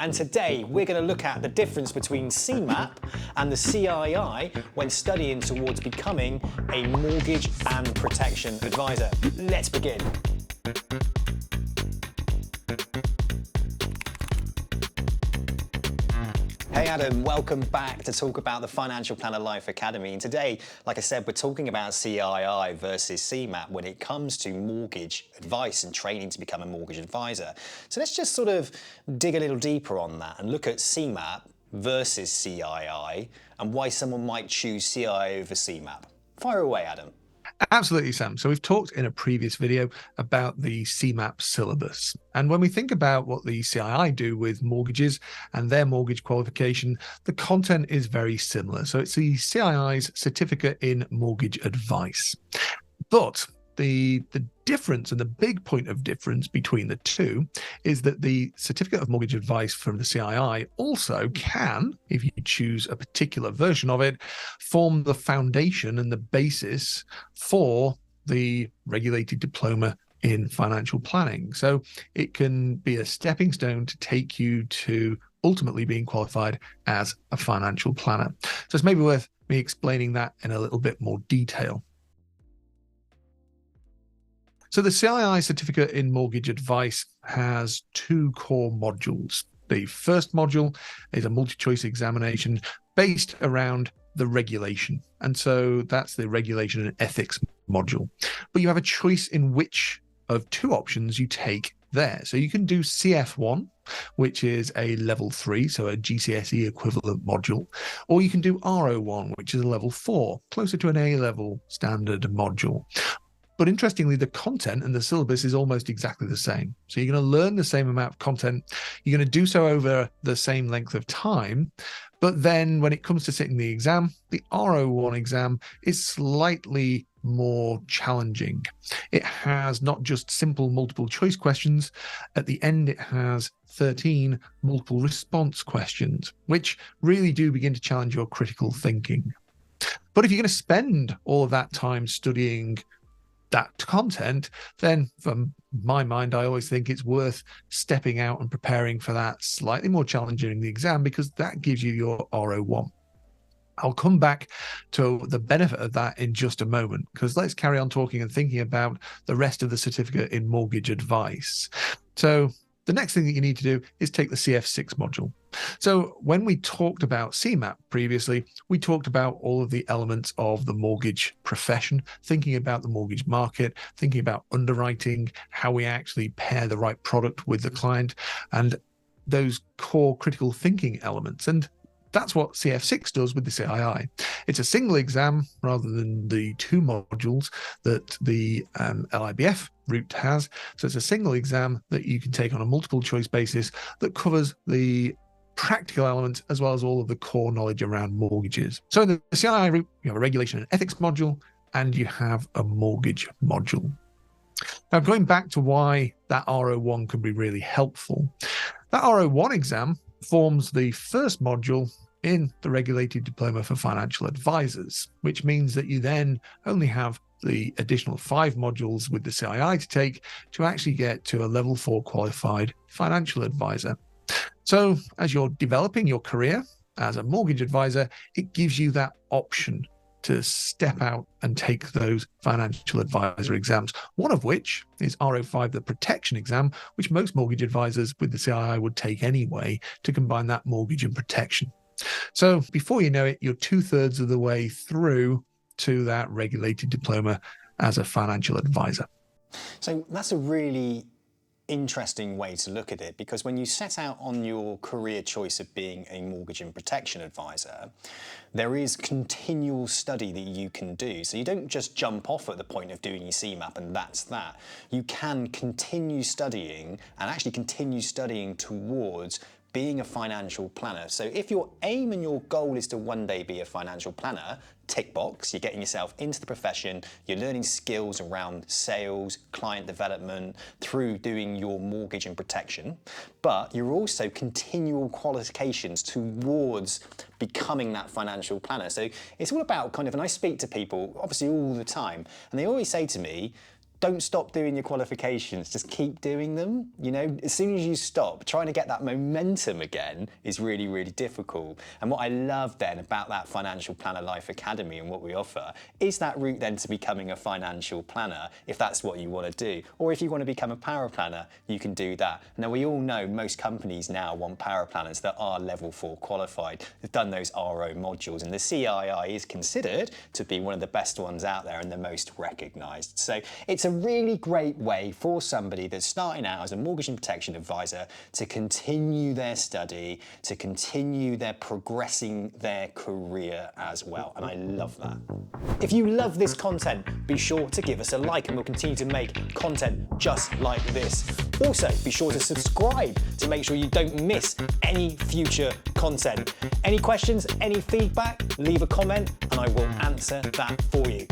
And today we're going to look at the difference between CeMAP and the CII when studying towards becoming a mortgage and protection advisor. Let's begin. Hey Adam, welcome back to talk about the Financial Planner Life Academy. And today, like I said, we're talking about CII versus CeMAP when it comes to mortgage advice and training to become a mortgage advisor. So let's just sort of dig a little deeper on that and look at CeMAP versus CII and why someone might choose CII over CeMAP. Fire away, Adam. Absolutely, Sam. So we've talked in a previous video about the CeMAP syllabus. And when we think about what the CII do with mortgages and their mortgage qualification, the content is very similar. So it's the CII's Certificate in Mortgage Advice. But the difference and the big point of difference between the two is that the Certificate of Mortgage Advice from the CII also can, if you choose a particular version of it, form the foundation and the basis for the regulated diploma in financial planning. So it can be a stepping stone to take you to ultimately being qualified as a financial planner. So it's maybe worth me explaining that in a little bit more detail. So the CII Certificate in Mortgage Advice has two core modules. The first module is a multi-choice examination based around the regulation. And so that's the regulation and ethics module. But you have a choice in which of two options you take there. So you can do CF1, which is a level 3, so a GCSE equivalent module, or you can do RO1, which is a level 4, closer to an A-level standard module. But interestingly, the content and the syllabus is almost exactly the same. So you're going to learn the same amount of content. You're going to do so over the same length of time. But then when it comes to sitting the exam, the RO1 exam is slightly more challenging. It has not just simple multiple choice questions. At the end, it has 13 multiple response questions, which really do begin to challenge your critical thinking. But if you're going to spend all of that time studying that content, then from my mind, I always think it's worth stepping out and preparing for that slightly more challenging the exam, because that gives you your RO1. I'll come back to the benefit of that in just a moment, because let's carry on talking and thinking about the rest of the certificate in mortgage advice. So the next thing that you need to do is take the CF6 module. So when we talked about CeMAP previously, we talked about all of the elements of the mortgage profession, thinking about the mortgage market, thinking about underwriting, how we actually pair the right product with the client, and those core critical thinking elements. And that's what CF6 does with the CII. It's a single exam rather than the two modules that the LIBF route has. So it's a single exam that you can take on a multiple choice basis that covers the practical elements as well as all of the core knowledge around mortgages. So in the CII route, you have a regulation and ethics module, and you have a mortgage module. Now, going back to why that RO1 can be really helpful, that RO1 exam forms the first module in the regulated diploma for financial advisors, which means that you then only have the additional 5 modules with the CII to take to actually get to a level 4 qualified financial advisor. So as you're developing your career as a mortgage advisor, it gives you that option to step out and take those financial advisor exams, one of which is RO5, the protection exam, which most mortgage advisors with the CII would take anyway to combine that mortgage and protection. So before you know it, you're 2/3 of the way through to that regulated diploma as a financial advisor. So that's a really interesting way to look at it, because when you set out on your career choice of being a mortgage and protection advisor, there is continual study that you can do. So you don't just jump off at the point of doing your CeMAP and that's that. You can continue studying and actually continue studying towards being a financial planner. So if your aim and your goal is to one day be a financial planner, tick box, you're getting yourself into the profession, you're learning skills around sales, client development through doing your mortgage and protection, but you're also continual qualifications towards becoming that financial planner. So it's all about kind of, and I speak to people obviously all the time, and they always say to me, don't stop doing your qualifications, just keep doing them. You know, as soon as you stop, trying to get that momentum again is really, really difficult. And what I love then about that Financial Planner Life Academy and what we offer is that route then to becoming a financial planner, if that's what you want to do. Or if you want to become a power planner, you can do that. Now, we all know most companies now want power planners that are level 4 qualified. They've done those RO modules, and the CII is considered to be one of the best ones out there and the most recognised. So it's a really great way for somebody that's starting out as a mortgage and protection advisor to continue their study, to continue their progressing their career as well. And I love that. If you love this content, be sure to give us a like and we'll continue to make content just like this. Also, be sure to subscribe to make sure you don't miss any future content. Any questions, any feedback, leave a comment and I will answer that for you.